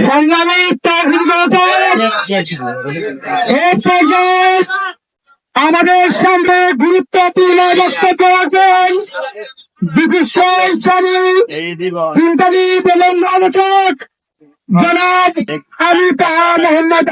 সংগ্রামী আমাদের সামনে গুরুত্বপূর্ণ বক্তব্য রাখেন বিশিষ্ট ইসলামী চিন্তাবিদ এবং আলোচক জনাব আলিতা মোহাম্মদ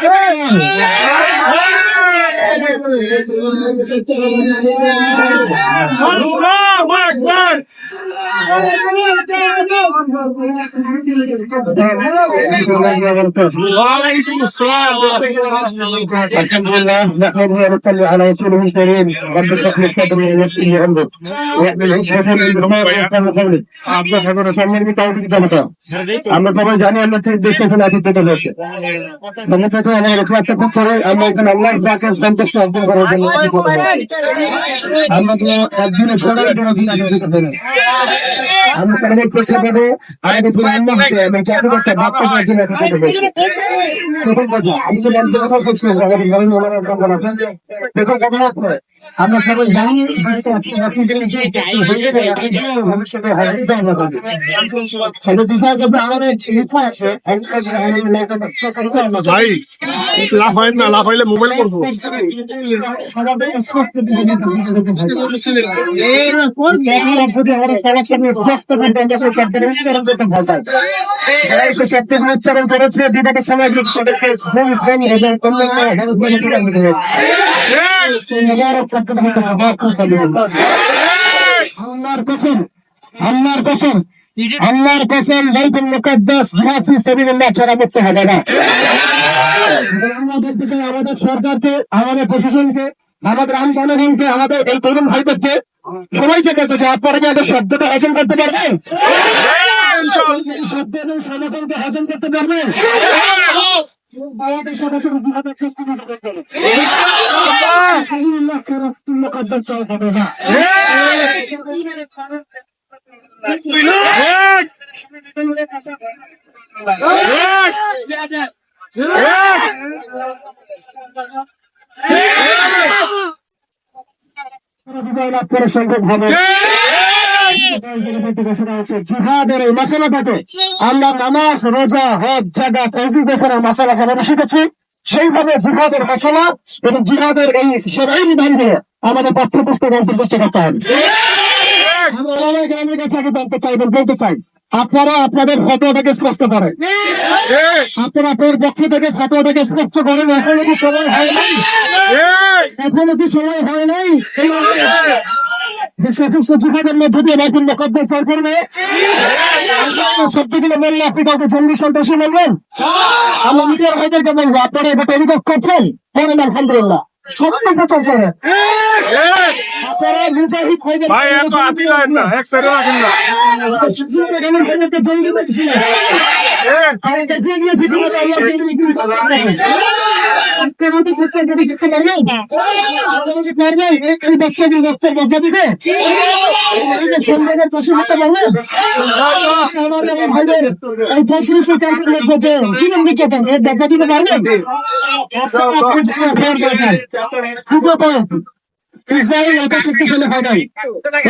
আমরা সবাই জানি আমরা দেশে আতিথ্যতা হয়েছে আমরা এখানে আল্লাহ সন্তুষ্ট অর্জন করার জন্য আমরা কোনো একদিনের সরকারের জন্য আমরা তাদের পেশা পাবো আমাদের পুরো আল্লাহকে এবং চাকরিটা ভাগ করার জন্য প্রথম কথা আমি তো মন্ত্র কথা করছি আমাদের দেখুন কথা করে আমরা সবাই জানি ভবিষ্যতে আমাদের ইচ্ছা আছে লাফাইন না, লাফাইলে মোবাইল করবো। উচ্চারণ করেছে বিগত সময় আল্লাহর কসম বাইতুল মুকাদ্দাস জিহাদ ফি সাবিলিল্লাহ ছাড়া মুক্ত হবে না। আমাদের সরকারকে, আমাদের প্রশাসনকে, আমাদের আইন জনগণকে, আমাদের এই তরুণ ভাইদেরকে সবাইকে বলতে যে আপনারা কি আগে শব্দটা হজম করতে পারবেন? শব্দ এবং সমাধানকে হজম করতে পারবেন? মুকাদ্দাস চাওয়া হবে না। জিহাদের এই মশলাটাকে আমরা নামাজ, রোজা, হজ, জাগা, তৌফিক গোসলের মশলা যেভাবে শিখেছি সেইভাবে জিহাদের মশলা এবং জিহাদের এই সেবাই বিধানগুলো আমাদের পাঠ্যপুস্তক অন্তর্ভুক্ত করতে হবে। গ্রামের কাছে আগে জানতে চাই এবং বলতে চাই আপনারা আপনাদের ফটোটাকে স্পষ্ট করেন, আপনারা আপনার পক্ষ থেকে ফটোটাকে স্পষ্ট করেন। এখনো কি সময় হয় নাই? এখনো কি সময় হয় নাই যে সমস্ত যুবকের মধ্যে দিয়ে বাইতুল মুকাদ্দাস চাল করবে? সত্যিগুলো বললে আপনি কাউকে জঙ্গি সন্ত্রাসী বলবেন? আমরা মিডিয়ার ভাইদেরকে বলবো আপনারা এটা টেলিকপ করছেন, করেন আলহামদুলিল্লাহ, সত্য প্রচার করেন। আপনারা মুজাহিদ হয়ে ভাই এত আতি লাইন না, এক সাইডে রাখেন না। জঙ্গি বলছিলেন আমি দেখিয়ে দিয়েছি এই বাচ্চাদের রক্তের মধ্যে দিবে সন্ধ্যাদের পশু হতে পারবে ভাইদের এই পশু দিকে দেখা দিতে পারবেন? ইসরায়েল এত শক্তিশালী হয় নাই।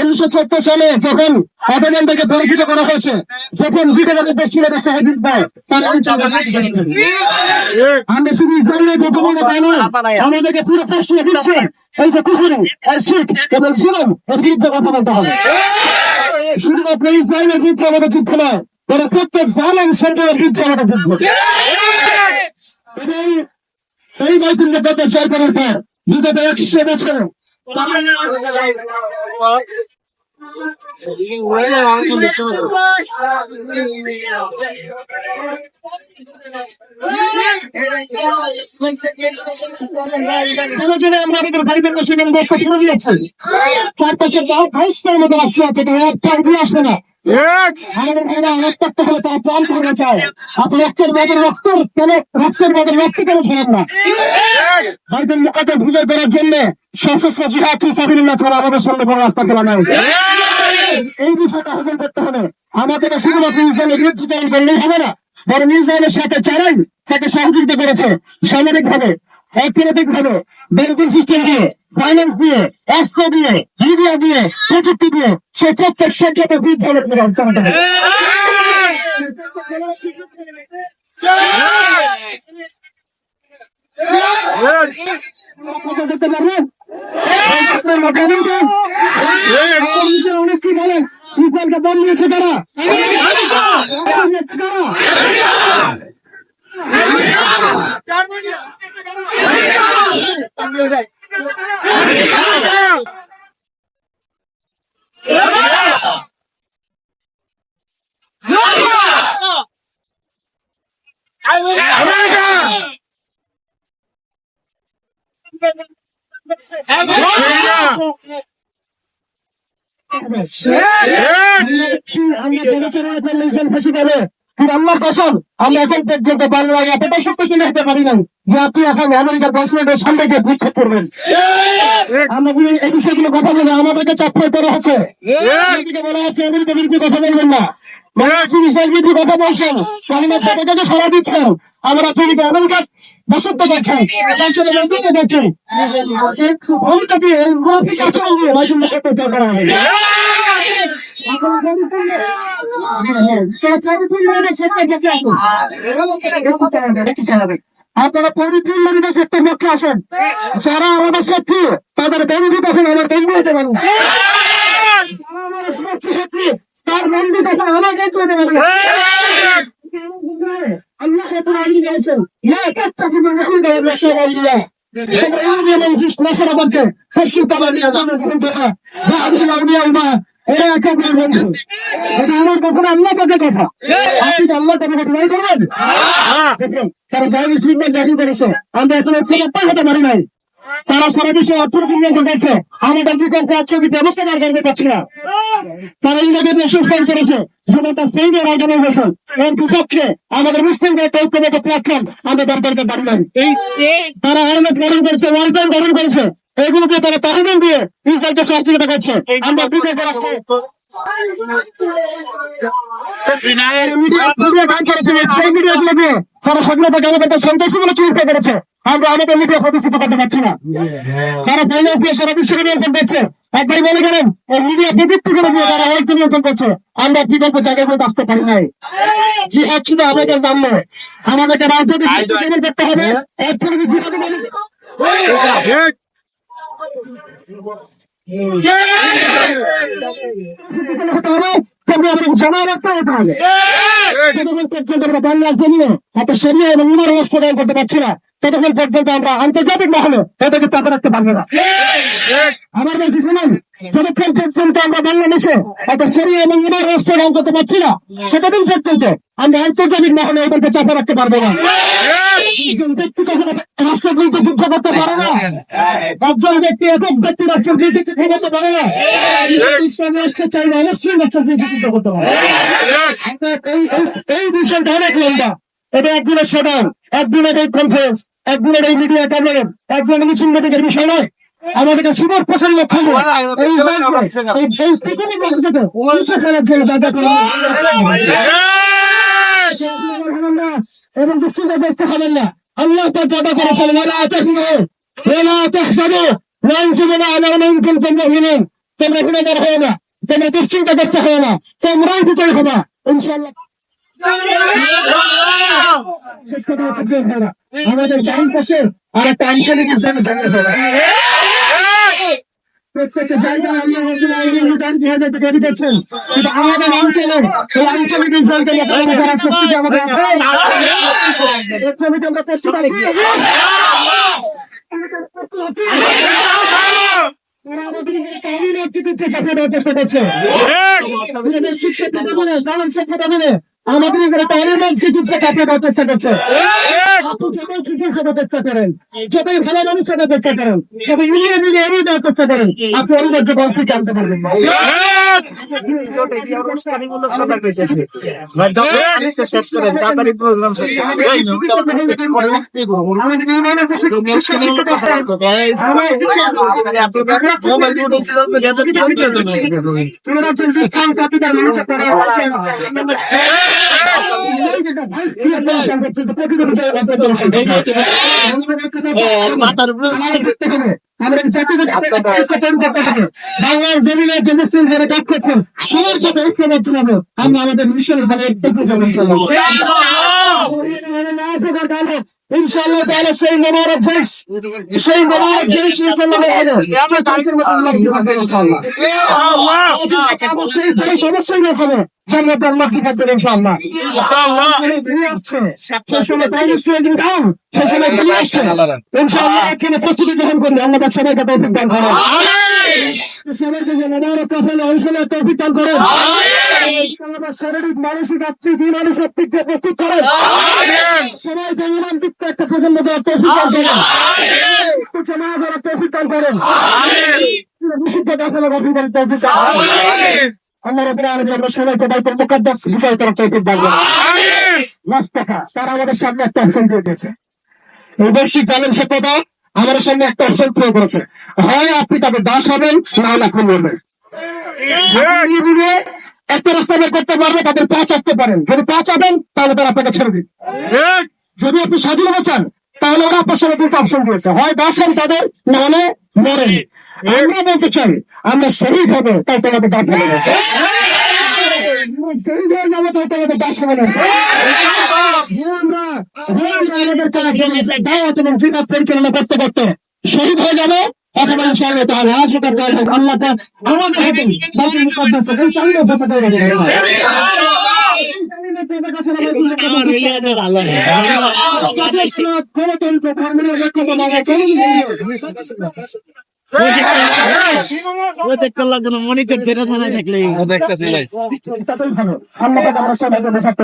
1970 সালে যখন অটোম্যানদেরকে পরিচিত করা হয়েছে, যখন বিদেশের দেশ ছিল দেখা হাদিস দেয়, আমরা শুধু ইসরায়েলের বর্তমানে তাই নয়, আমাদেরকে পুরো পশ্চিমে বিশ্বে এই যে কুফরি আর শিরক এবং জুলুম এর বিরুদ্ধে কথা বলতে হবে। শুধুমাত্র ইসরায়েলের বিরুদ্ধে আমাদের যুদ্ধ নয়, তারা প্রত্যেক জালেম সেন্টারের বিরুদ্ধে আমাদের যুদ্ধ। এবং এই বাইতুল মুকাদ্দাস জয় করার পর বিগত 100 বছর আমরা আমাদের ভাইদেরকে সেখানে বক্তা শুরু দিয়েছি। তার পাশে ভাইসটার মতো রাখতে আসে না, আমাদের ভাইরা রক্তাক্ত হলে তারা প্রাণ করতে চায়। আপনি রক্তের বদল রক্ত কেন, রক্তের বদল রক্ত কেন ছিলেন না? বাইতুল মুকাদ্দাস বিজয় করার জন্য সশস্ত্র জিহাদ ফি সাবিলিল্লাহ ছাড়া আমাদের সামনে বড় রাস্তা খোলা নাই। এই বিষয়টা হজম করতে হবে। আমাদের শুধুমাত্র ইসরায়েলের বিরুদ্ধে করলেই হবে না, বরং ইসরায়েলের সাথে যারাই তাকে সহযোগিতা করেছে সামরিক ভাবে, অর্থনৈতিক ভাবে, ব্যাংকিং সিস্টেম দিয়ে, ফাইন্যান্স দিয়ে, অস্ত্র দিয়ে, মিডিয়া দিয়ে, প্রযুক্তি দিয়ে, সে প্রত্যেক সেক্টরের বিরুদ্ধে কথা বলতে পারবেন? আপনার মাথায় নেই তো? অনেক কি বলেন ইকবালকে বানিয়েছে তারা আল্লাহর কসম আমরা এখন পর্যন্ত বাংলায় এতটাই শক্তিশালী হতে পারি নাই যে আপনি এখন আমেরিকার প্রেসিডেন্টের সামনে গিয়ে বিক্ষোভ করবেন। আমরা যদি এই বিষয়গুলো কথা বলে আমাদেরকে চাপ প্রয়োগ করা হচ্ছে, বলা হচ্ছে আমেরিকা বিরুদ্ধে কথা বলবেন না, বিরুদ্ধে কথা বলছেন, স্বাধীনতা সারা দিচ্ছেন। আমরা আমেরিকার বসন্ত দেখেন দেখেন আপনারা পরিপূর্ণ সত্যের লক্ষ্যে আসেন। যারা আমাদের শত্রু তাদের বন্ধু তখন আমার বন্ধু হতে পারেন, তার বন্ধু তখন আমার বন্ধু হতে পারেন। আল্লাহ বলেছেন এরা একেবারে বন্ধু। এটা আমার কখনো আল্লাহ তাদের কথা, আপনি তো আল্লাহ তাদের কথা নাই করবেন। তারা জাহিদ লিগমেন্ট দাখিল করেছে, আমরা এখন একটা হতে পারি নাই। তারা সারা বিশ্বে অর্থনীতি নিয়ন্ত্রণ করছে, আমাদের বিকল্প অর্থনৈতিক ব্যবস্থা বার করতে পারছি না। তারা ইংরেজের সুস্থান করেছে, যেমন তার সেইদের অর্গানাইজেশন এর বিপক্ষে আমাদের মুসলিমদের একটা ঐক্যবদ্ধ প্ল্যাটফর্ম আমরা বার করতে পারি নাই। তারা আইনত গঠন করেছে, ওয়ালটাইন গঠন করেছে, এগুলোকে তারা তহবিল দিয়ে ইসরায়েলকে সহযোগিতা করছে। আমরা বিকল্প রাষ্ট্রে তারা স্বাধীনতা জনগণকে সন্ত্রাসী বলে চিন্তা করেছে, আমরা আমাদের মিডিয়া প্রতিষ্ঠিত করতে পারছি না। তারা ফাইন্যান্স দিয়ে সারা বিশ্বকে নিয়ন্ত্রণ করছে। একবার মনে করেন এই মিডিয়া প্রযুক্তি করে দিয়ে তারা অর্থ নিয়ন্ত্রণ করছে, আমরা বিকল্প জায়গায় করে আসতে পারি নাই। যে এক ছিল আমাদের নাম নয়, আমাদেরকে রাজনৈতিক করতে হবে। জমা রাখতে হতে হবে। বাংলার জন্য এত সরিয়ে এবং উনার রাষ্ট্র করতে পারছি না, ততক্ষণ পর্যন্ত আমরা আন্তর্জাতিক মহলে এটাকে চাপে রাখতে পারবো না। আমার বলছি শুনুন, যতক্ষণ পর্যন্ত আমরা বাংলাদেশে এত সরিয়ে এবং উনার রাষ্ট্র করতে পারছি না, ততদিন পর্যন্ত আমরা আন্তর্জাতিক মহলে এটাকে চাপে রাখতে পারবো না। একজন ব্যক্তি কখনো রাষ্ট্রের বিরুদ্ধে যুদ্ধ করতে পারে না, একজন ব্যক্তি একক ব্যক্তি রাষ্ট্রের বিরুদ্ধে যুদ্ধ করতে পারে না। ইসলাম রাষ্ট্র চাই না, মুসলিম রাষ্ট্রের বিরুদ্ধে যুদ্ধ করতে পারে। এই বিষয়টা অনেক লম্বা, এটা একদিনের সাধারণ, একদিনের এই কনফারেন্স, একদিনের এই মিডিয়া কভারেজ, একদিনের মিছিল মিটিংয়ের বিষয় নয়। আমাদেরকে সুবর প্রসার লক্ষ্য এবং দুশ্চিন্তা করতে হবেন না। আল্লাহ তার কথা করেছেন, তোমরা গুণাগার হয়ে না, তোমরা দুশ্চিন্তা করতে হয় না, তোমরাই বিজয় হবা ইনশাআল্লাহ। শেষ কথা হচ্ছে আমাদের ডান পাশে আর একটা আঞ্চলিক প্রত্যেকটা জায়গায় আল্লাহ তৈরি করছেন, কিন্তু আমাদের অঞ্চলে এই আঞ্চলিক ইসলামকে মোকাবিলা করার শক্তি আমাদের আছে। এর ছবিতে আমরা প্রস্তুত আছি। চেষ্টা করছে আমাদের চাপিয়ে দেওয়ার চেষ্টা করছে। চেষ্টা করেন, যতই ভালো মানুষ সেটা চেষ্টা করেন, যত ইউনিয়ন মিলিয়ে এড়িয়ে দেওয়ার চেষ্টা করেন, আপনি অনিবার্য কনফ্লিক্ট আনতে পারবেন না। আমরা জাতিগত বাংলার জমিনে যে মুসলিম যারা কাজ করছেন সবার সাথে ঐক্যবদ্ধ হবে আমরা আমাদের মিশনের ভাবে ইনশাআল্লাহ তাহলে সেই মোবারক দেশ সেই মোবারক দেশ সেই দেশ অবশ্যই না হবে জান্নাতের লক্ষ্য থাকবে ইনশাআল্লাহ সেই সময় ইনশাআল্লাহ এখানে প্রস্তুতি গ্রহণ করবে আল্লাহ সবাইকে তৌফিক দান করেন সবাইকে যেন মোবারক কাফেলা অংশে তৌফিক দান করেন শারীরিক মানসিক আত্মিক মানসিক দিক দিয়ে প্রস্তুত করেন সবাইকে ইমান যুক্ত একটা প্রজন্ম দেওয়ার তৌফিক দান করেন সমাজ দেওয়ার তৌফিক দান করেন বিশুদ্ধ কাফেলা গঠন করার তৌফিক দান আল্লাহ রাব্বুল আলামিন আমরা সবাইকে বাইতুল মুকাদ্দাস বিষয় করার তৌফিক দান করেন লাস্ট টাকা তারা আমাদের সামনে একটা অপশন দিয়ে দিয়েছে এই বৈশ্বিক চ্যালেঞ্জ সভ্যতা আমাদের সামনে একটা অপশন প্রয়োগ করেছে হয় আপনি তাকে দাস হবেন না হলে খুন হবেন একটা রাস্তা বের করতে পারবে তাদের পা চাপতে পারেন যদি পা চাবেন তাহলে তারা আপনাকে ছেড়ে দিন যদি আপনি স্বাধীনতা চান তাহলে ওরা আপনার সামনে দুটো অপশন দিয়েছে হয় দাস হন তাদের না হলে মরেন আমরা বলতে চাই আমরা শহীদ হবে তাই তোমাকে দাস হবে না শহীদ হয়ে যাবো তাই তোমাকে দাস হবে না পরিচালনা করতে করতে শহীদ হয়ে যাবে অথবা ইনশাআল্লাহ তাআলা আজকের কাল আল্লাহ আমাদের হাতে বাইতুল মুকাদ্দাস চাইলে পতাকা মনিটর যেটা থানায় দেখলে দেখতেছি আমরা সবাইকে বেঁচাতে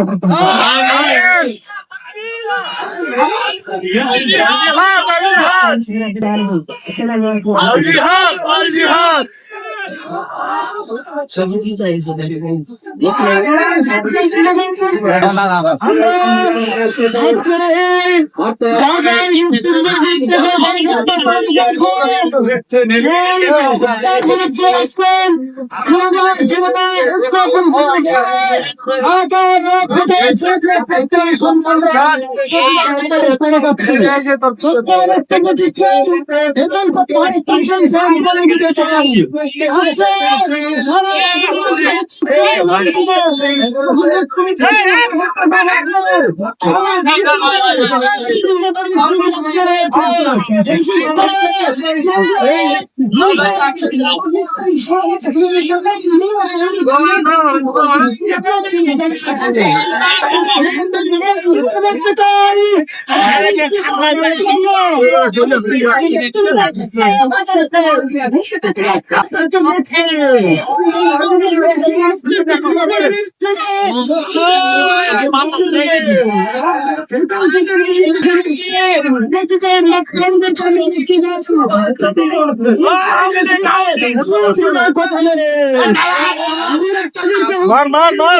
মার মার মার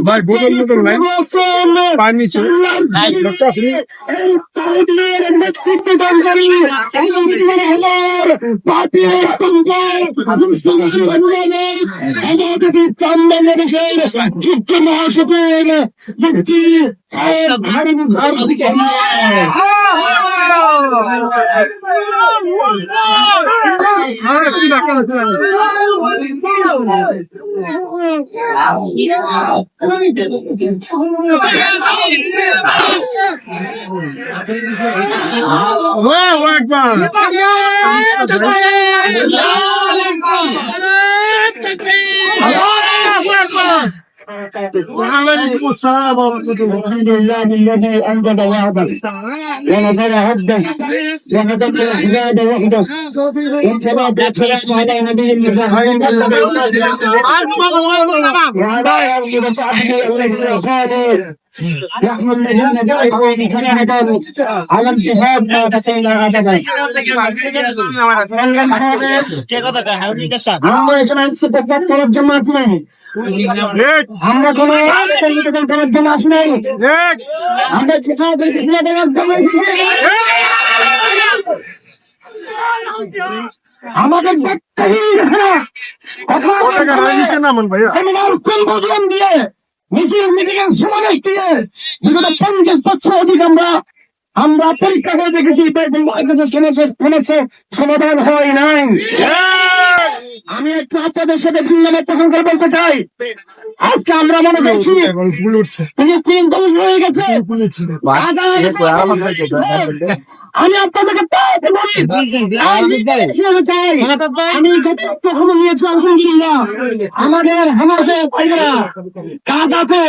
ভাই বোতল বোতল ভাই পানি ছিল যুক্ত মহাসচিব وعليكم السلام ورحمة الله. الحمد لله الذي أنجز وعده ونصر عبده وهدد الأحزاب وحده واتبع بالسلام على نبي المرسلين وعلى آله وصحبه وسلم يحمل الذين جاءوا بكلمة على انتهاء ما تسينا أبدا. আমরা এখানে ইত্তেফাক করার জন্য আসলে আমরা কোন করার জন্য আসি নাই আমরা জিহাদ দেওয়ার জন্য আমাদের নামান ভাইয়া সেমিনার সিম্পোজিয়াম দিয়ে মিছিল মিটিং সমাবেশ দিয়ে বিগত 50 বছর অধিক আমরা পরীক্ষা করে দেখেছি সমস্যার সমাধান হয় নাই। আমি একটু আপনাদের সাথে ভিন্ন মত পোষণ করে বলতে চাই, আজকে আমরা মনে করছি ফুল উঠছে ফিলিস্তিন ধ্বংস হয়ে গেছে। আমি আপনাদেরকে চাই, আমি কখনো নিয়েছি আলহামদুলিল্লাহ আমাদের হামাসের ভাইয়েরা কাঁদাতে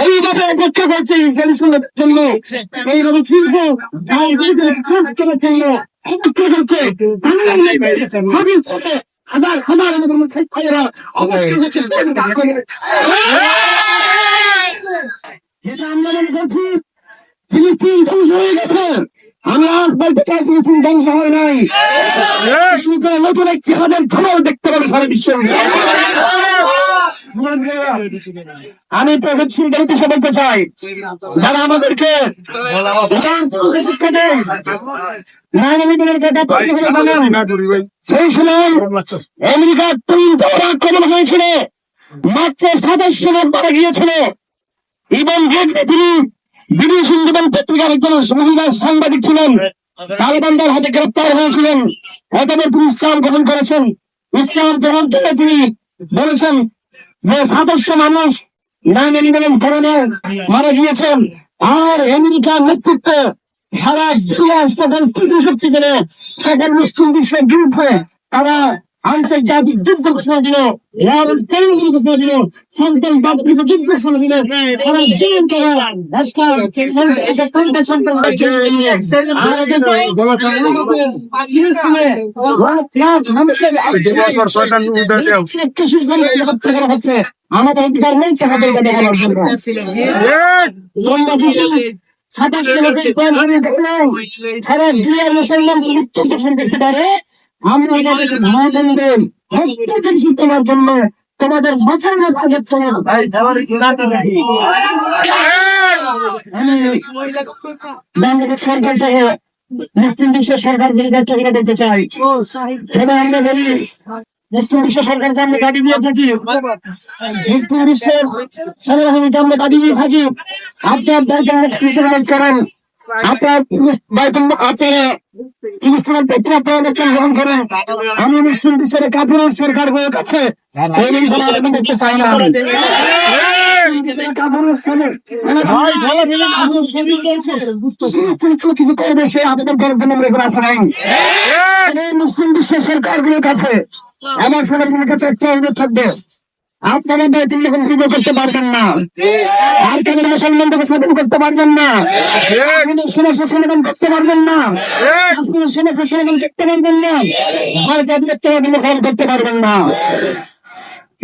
এইভাবে অপেক্ষা করছে ইসরায়েলের জন্য, এইভাবে ফিরবো করার জন্য হাজার হাজার ভাইয়েরা এটা আমরা মনে করছি ফিলিস্তিন ধ্বংস হয়ে গেছে। আমি আজ বলতে চাই ফিলিস্তিন ধ্বংস হয় নাই, নতুন একটি হাজার খবর দেখতে পাবে সারা বিশ্ব। আমি প্রগতিশীল দেশে বলতে চাই, যারা আমাদেরকে শিক্ষা দেয় সেই সময় আমেরিকার 3 বার আক্রমণ হয়েছিল, মাত্র 27 জন মারা গিয়েছিল। এবং তিনি বিদেশি জীবন পত্রিকার একজন মহিলা সাংবাদিক ছিলেন, তালেবানদের হাতে গ্রেপ্তার হয়েছিলেন। এখানে তিনি ইসলাম গ্রহণ করেছেন। ইসলাম গ্রহণ থেকে তিনি বলেছেন যে 27 মানুষ 9/11 কারণে মারা গিয়েছেন। আর আমেরিকার নেতৃত্বে সারা দুনিয়া সকল তৃতীয় শক্তি করে সকল মুসলিম বিশ্বের বিরুদ্ধে তারা আন্তর্জাতিক যুদ্ধ ঘোষণা দিল, ঘোষণা দিল, সন্ত্রাসবাদ বিরুদ্ধে যুদ্ধ ঘোষণা দিল। হচ্ছে আমাদের অধিকার নেই তাদের কথা বলার জন্য। 27 সারা দুনিয়ার মুসলমান মৃত্যু পোষণ করতে পারে। আমরা এটাকে ভাইদের তোমার জন্য তোমাদের বাঁচানোর কাজের তোমার আমি বাংলাদেশ সরকার সহ মুসলিম বিশ্বের সরকার চাহিদা দিতে চাই। সেটা আমরা বলি মুসলিম বিশ্ব সরকারকে আমরা দাবি দিয়ে থাকি, মুসলিম বিশ্বের সেনাবাহিনীকে আমরা দাবি দিয়ে থাকি, আপনার দায়িত্ব করেন, আপনার আপনারা ইনস্ট্রুমেন্ট পত্র গ্রহণ করেন। আমি মুসলিম বিশ্বের কাপুর সরকার হয়ে কাছে দেখতে চাই না। কিছু করবে সে আবেদন করার জন্য আমরা আসা নাই। মুসলিম বিশ্বের সরকারগুলোর কাছে আমার সরকারের কাছে একটা অনুরোধ থাকবে, আপনারা দায়িত্ব বিজয় করতে পারবেন না, আর কেন মুসলমানদেরকে স্বাধীন করতে পারবেন না, সমস্যা সমাধান করতে পারবেন না, সমস্যা সমাধান করতে পারবেন না, করতে পারবেন না।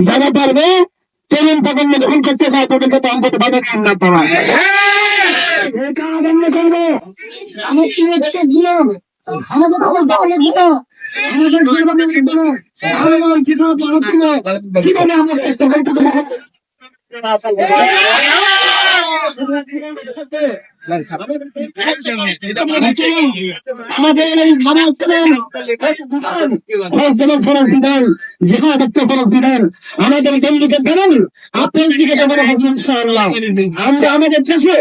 যারা পারবে তরুণ প্রজন্ম যখন করতে চায় তাদেরকে দাম করতে পারবেন না। তারা করবো আমাদের কিভাবে আমাদের আমাদের দিল্লিকে দেবেন, আপনার দিকে দেবেন ইনশাআল্লাহ। আমরা আমাদের দেশে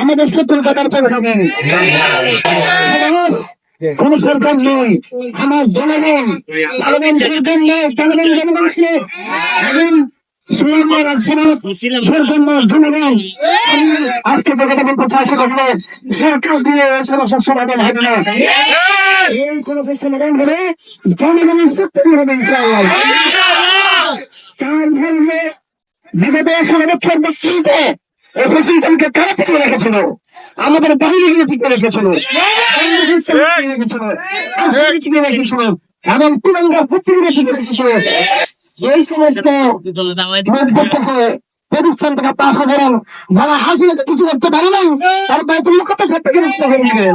আমাদের শত্রুতার করে থাকেন, কোন সরকার নয়, আমার জনগণ সরকার নয়, জনগণ ছিল আজকে কথা বলতে চাই সেটা সরকার দিয়ে সমস্যার সমাধান হবে না। এই সমস্যার সমাধান করে জনগণের শক্তি হবে ইনশাআল্লাহ। কার বলবে বিগত 100 বছর বক্তব্য এফএসিজমকে কারা ঠিক রেখেছিল, আমাদের বাহিনী গিয়ে ঠিক রেখেছিল, রেখেছিল এবং তুলঙ্গা পুত্রীরা ঠিক রেখেছিল। এই সমস্ত প্রতিষ্ঠান থেকে পাশা করেন যারা হাসিনাকে কিছু করতে পারে না, তার বাইতুল মুকাদ্দাস থেকে মুক্ত হয়ে যাবেন।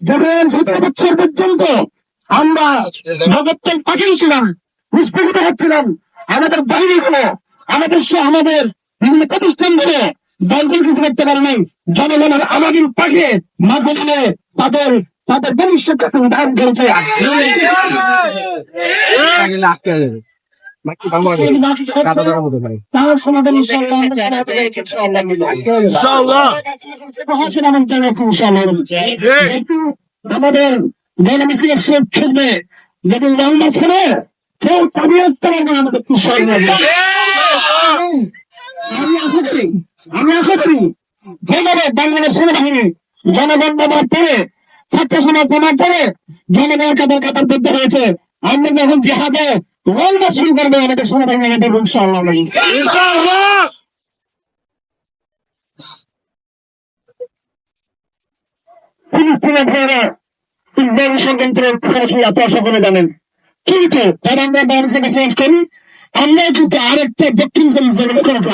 যখন 17 বছর পর্যন্ত আমরা জগতের পাশে ছিলাম, নিষ্পেষিত হচ্ছিলাম, আমাদের বাহিনী গুলো আমাদের আমাদের বিভিন্ন প্রতিষ্ঠান গুলো দলগুলো কিছু করতে পারে নাই। জনগণের আমাদের পাখে মাঠে নিয়ে তাদের তাদের ভবিষ্যৎ দান করেছে। তার সমাধান আমাদের গণমিছিলের সুখ খেলবে যদি লম্বা ছেড়ে কেউ তাদের আমাদের আমি আশা করি যেভাবে বাংলাদেশ সেনাবাহিনী জনগণ ব্যবহার করে ছাত্র সমাজ ব্যবহার করে জনগণের কাতার কাতার করতে রয়েছে। আমরা যখন জেহাদে লম্বা শুরু করবো আমাদের সেনাবাহিনী ইনশাআল্লাহ। ফিলিস্তিনের ভাইয়েরা ইসরায়েলি ষড়যন্ত্রের আপনারা সকলে জানেন, কিন্তু তারা আমরা বাংলাদেশে বসবাস করি। আমরা কিন্তু আরেকটা দক্ষিণ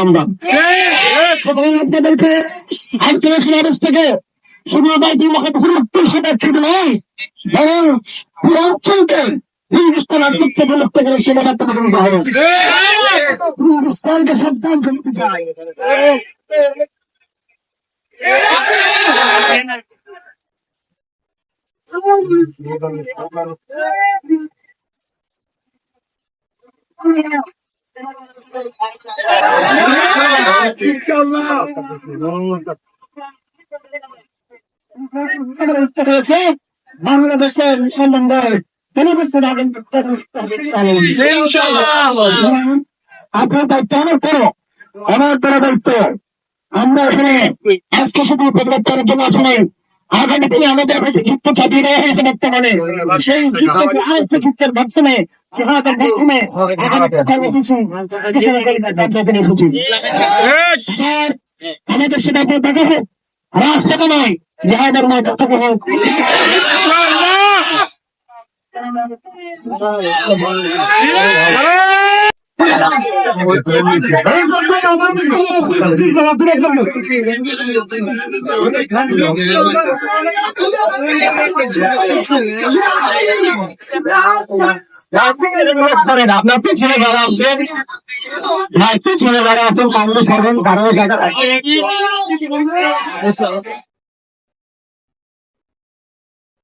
আমরা আপনাদেরকে আজকের সমাবেশ থেকে শুধু বাইতুল মুকাদ্দাসের উত্তর সেটা ছিল নয়, বরং পুরো অঞ্চলকে হিন্দুস্তান আত্মহত্যা বিলুপ্ত করে সেটা করতে হবে। হিন্দুস্তানকে সাবধান করতে চাই। বাংলাদেশের সম্বন্ধে আপনার দায়িত্ব অনেক বড়, অনেক বড় দায়িত্ব। আমরা এখানে আজকে শুধু প্রতিবাদ করার জন্য আসি নাই, আগামী দিনে আমাদের কাছে যুক্ত চাপিয়ে দেওয়া হয়েছে বর্তমানে। সেই যুদ্ধকে আরেকটা যুদ্ধের মাধ্যমে জেহাদের মাধ্যমে আমাদের সেটা দেখা হোক, রাস্তাটা নয় জেহাদের মধ্যে হোক। আপনার পেছনে যারা আসবেন, পেছনে যারা আছেন সামনে সরবেন, কারো জায়গা